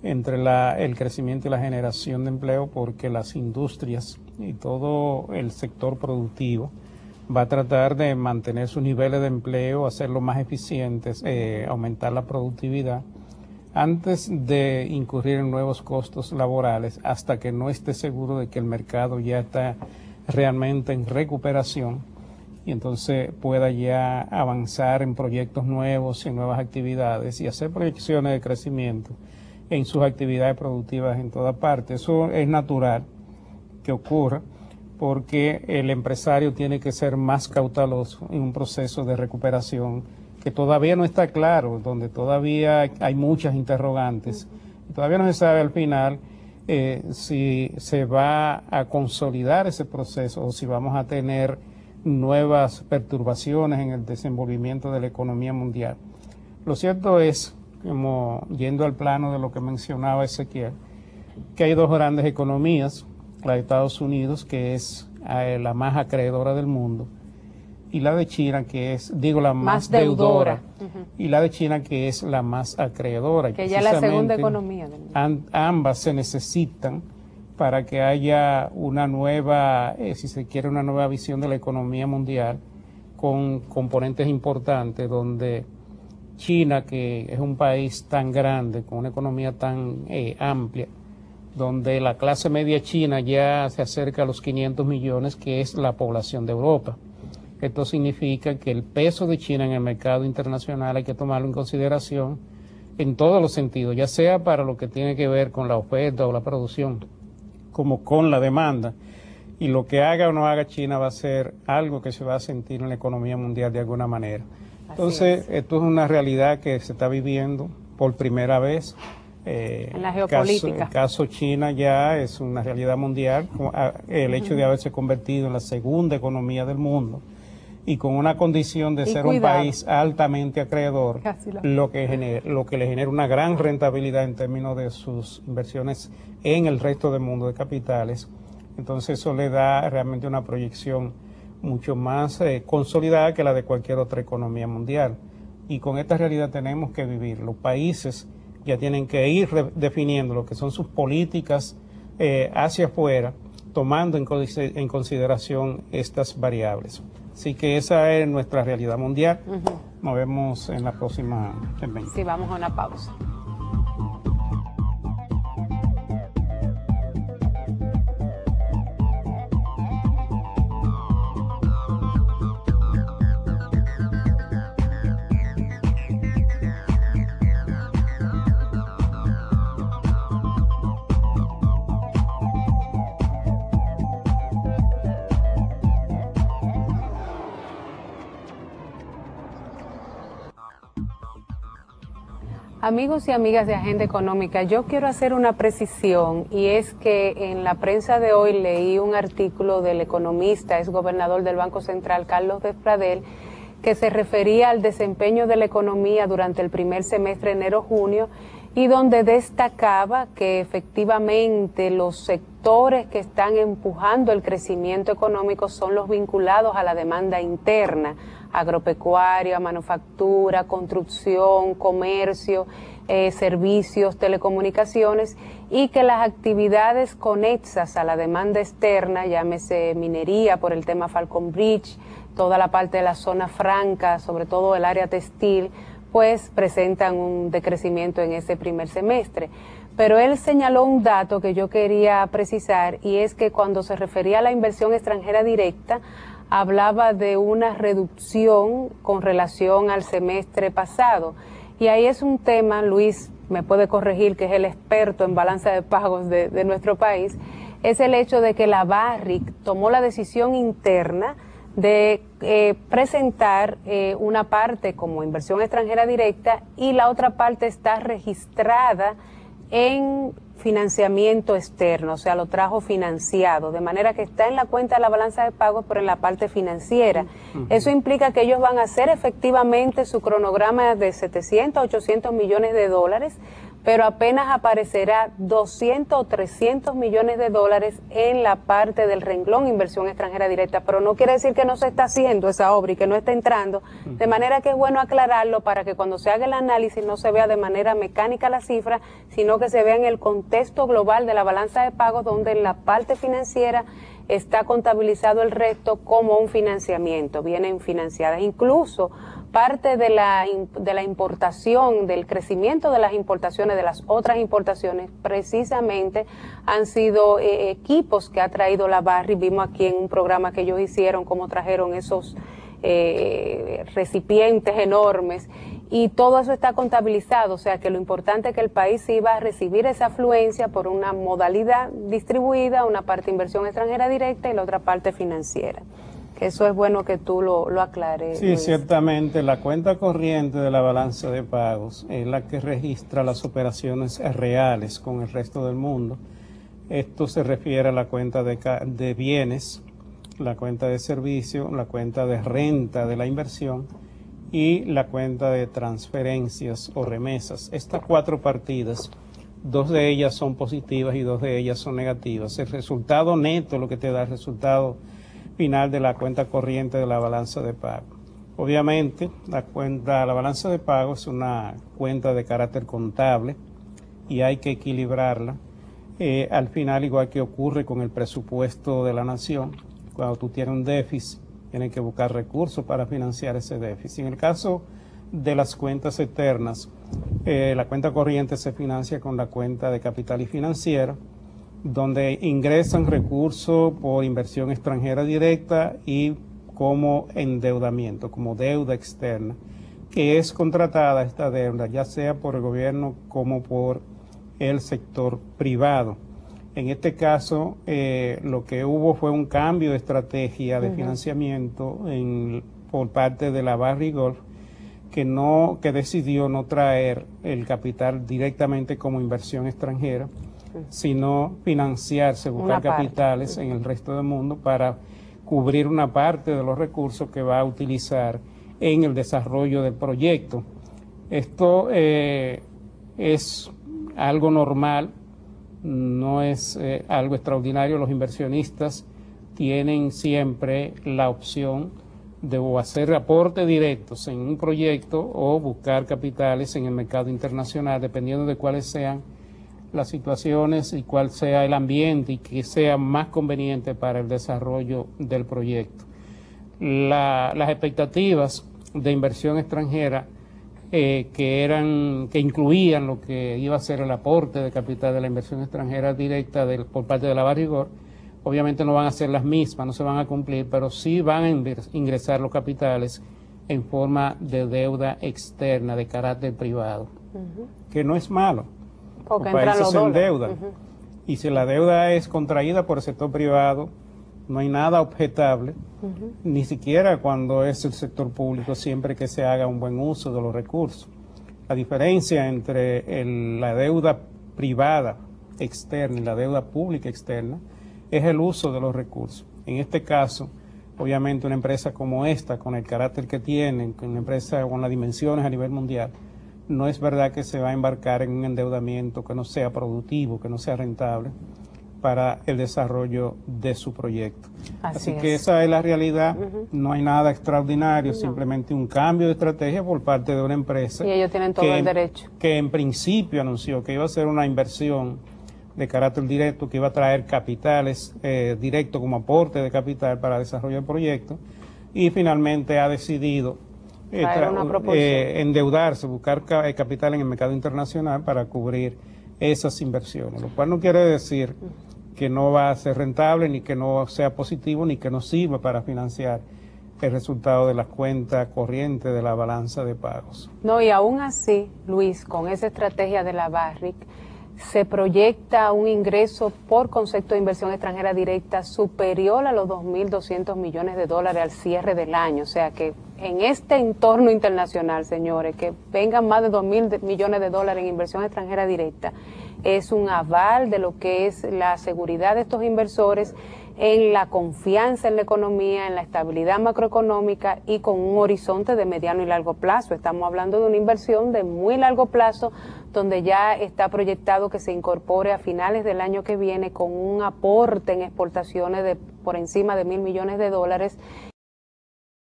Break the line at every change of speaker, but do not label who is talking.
entre el crecimiento y la generación de empleo, porque las industrias y todo el sector productivo va a tratar de mantener sus niveles de empleo, hacerlo más eficientes, aumentar la productividad, antes de incurrir en nuevos costos laborales, hasta que no esté seguro de que el mercado ya está realmente en recuperación y entonces pueda ya avanzar en proyectos nuevos, en nuevas actividades y hacer proyecciones de crecimiento en sus actividades productivas en toda parte. Eso es natural que ocurra, porque el empresario tiene que ser más cauteloso en un proceso de recuperación que todavía no está claro, donde todavía hay muchas interrogantes. Todavía no se sabe al final si se va a consolidar ese proceso o si vamos a tener nuevas perturbaciones en el desenvolvimiento de la economía mundial. Lo cierto es, como yendo al plano de lo que mencionaba Ezequiel, que hay dos grandes economías, la de Estados Unidos, que es la más acreedora del mundo, y la de China, que es, la más deudora, y la de China, que es la más acreedora.
Que ya es la segunda economía del mundo.
Ambas se necesitan para que haya una nueva, si se quiere, una nueva visión de la economía mundial, con componentes importantes, donde China, que es un país tan grande, con una economía tan amplia, donde la clase media china ya se acerca a los 500 millones, que es la población de Europa. Esto significa que el peso de China en el mercado internacional hay que tomarlo en consideración en todos los sentidos, ya sea para lo que tiene que ver con la oferta o la producción, como con la demanda. Y lo que haga o no haga China va a ser algo que se va a sentir en la economía mundial de alguna manera. Entonces, esto es una realidad que se está viviendo por primera vez.
En la geopolítica.
El caso China ya es una realidad mundial, el hecho de haberse convertido en la segunda economía del mundo y con una condición de ser un país altamente acreedor, lo que le genera una gran rentabilidad en términos de sus inversiones en el resto del mundo de capitales. Entonces eso le da realmente una proyección mucho más consolidada que la de cualquier otra economía mundial. Y con esta realidad tenemos que vivir. Los países ya tienen que ir definiendo lo que son sus políticas hacia afuera, tomando en consideración estas variables. Así que esa es nuestra realidad mundial. Nos vemos en la próxima segmento.
Sí, vamos a una pausa. Amigos y amigas de Agenda Económica, yo quiero hacer una precisión, y es que en la prensa de hoy leí un artículo del economista, ex gobernador del Banco Central, Carlos Despradel, que se refería al desempeño de la economía durante el primer semestre enero-junio, y donde destacaba que efectivamente los sectores que están empujando el crecimiento económico son los vinculados a la demanda interna, agropecuaria, manufactura, construcción, comercio, servicios, telecomunicaciones, y que las actividades conexas a la demanda externa, llámese minería por el tema Falcon Bridge, toda la parte de la zona franca, sobre todo el área textil, pues presentan un decrecimiento en ese primer semestre. Pero él señaló un dato que yo quería precisar, y es que cuando se refería a la inversión extranjera directa, hablaba de una reducción con relación al semestre pasado. Y ahí es un tema, Luis me puede corregir, que es el experto en balanza de pagos de nuestro país, es el hecho de que la Barrick tomó la decisión interna de presentar una parte como inversión extranjera directa y la otra parte está registrada en financiamiento externo, o sea, lo trajo financiado, de manera que está en la cuenta de la balanza de pagos, pero en la parte financiera. Eso implica que ellos van a hacer efectivamente su cronograma de 700 a 800 millones de dólares pero apenas aparecerá 200 o 300 millones de dólares en la parte del renglón inversión extranjera directa, pero no quiere decir que no se está haciendo esa obra y que no está entrando, de manera que es bueno aclararlo para que cuando se haga el análisis no se vea de manera mecánica la cifra, sino que se vea en el contexto global de la balanza de pagos, donde en la parte financiera está contabilizado el resto como un financiamiento, vienen financiadas. Incluso parte de la importación, del crecimiento de las importaciones, de las otras importaciones, precisamente han sido equipos que ha traído la Barrick. Vimos aquí en un programa que ellos hicieron cómo trajeron esos recipientes enormes, y todo eso está contabilizado, o sea que lo importante es que el país iba a recibir esa afluencia por una modalidad distribuida, una parte inversión extranjera directa y la otra parte financiera. Eso es bueno que tú lo aclares.
Sí, Luis. Ciertamente la cuenta corriente de la balanza de pagos es la que registra las operaciones reales con el resto del mundo. Esto se refiere a la cuenta de bienes, la cuenta de servicio, la cuenta de renta de la inversión y la cuenta de transferencias o remesas. Estas 4 partidas, 2 de ellas son positivas y 2 de ellas son negativas. El resultado neto es lo que te da el resultado final de la cuenta corriente de la balanza de pago. Obviamente, la balanza de pago es una cuenta de carácter contable y hay que equilibrarla. Al final, igual que ocurre con el presupuesto de la nación, cuando tú tienes un déficit, tienes que buscar recursos para financiar ese déficit. En el caso de las cuentas externas, la cuenta corriente se financia con la cuenta de capital y financiera, donde ingresan recursos por inversión extranjera directa y como endeudamiento, como deuda externa, que es contratada esta deuda, ya sea por el gobierno como por el sector privado. En este caso, lo que hubo fue un cambio de estrategia de financiamiento por parte de la Barrick Gold, que decidió no traer el capital directamente como inversión extranjera, sino financiarse, buscar capitales en el resto del mundo para cubrir una parte de los recursos que va a utilizar en el desarrollo del proyecto. Esto es algo normal, no es algo extraordinario. Los inversionistas tienen siempre la opción de hacer aportes directos en un proyecto o buscar capitales en el mercado internacional, dependiendo de cuáles sean las situaciones y cuál sea el ambiente y que sea más conveniente para el desarrollo del proyecto. Las expectativas de inversión extranjera que incluían lo que iba a ser el aporte de capital de la inversión extranjera directa por parte de la Barrick Gold, obviamente no van a ser las mismas, no se van a cumplir, pero sí van a ingresar los capitales en forma de deuda externa de carácter privado, que no es malo. Porque los países se endeudan. Y si la deuda es contraída por el sector privado, no hay nada objetable, ni siquiera cuando es el sector público, siempre que se haga un buen uso de los recursos. La diferencia entre la deuda privada externa y la deuda pública externa es el uso de los recursos. En este caso, obviamente una empresa como esta, con el carácter que tiene, una empresa con las dimensiones a nivel mundial, no es verdad que se va a embarcar en un endeudamiento que no sea productivo, que no sea rentable para el desarrollo de su proyecto. Así que esa es la realidad, no hay nada extraordinario, simplemente un cambio de estrategia por parte de una empresa.
Y ellos tienen todo el derecho.
Que en principio anunció que iba a ser una inversión de carácter directo, que iba a traer capitales directos como aporte de capital para desarrollar el proyecto, y finalmente ha decidido endeudarse, buscar capital en el mercado internacional para cubrir esas inversiones, lo cual no quiere decir que no va a ser rentable, ni que no sea positivo, ni que no sirva para financiar el resultado de las cuentas corrientes de la balanza de pagos.
No, y aún así, Luis, con esa estrategia de la Barrick, se proyecta un ingreso por concepto de inversión extranjera directa superior a los 2.200 millones de dólares al cierre del año. O sea que en este entorno internacional, señores, que vengan más de 2.000 millones de dólares en inversión extranjera directa, es un aval de lo que es la seguridad de estos inversores, en la confianza en la economía, en la estabilidad macroeconómica y con un horizonte de mediano y largo plazo. Estamos hablando de una inversión de muy largo plazo, donde ya está proyectado que se incorpore a finales del año que viene con un aporte en exportaciones de por encima de $1.000 millones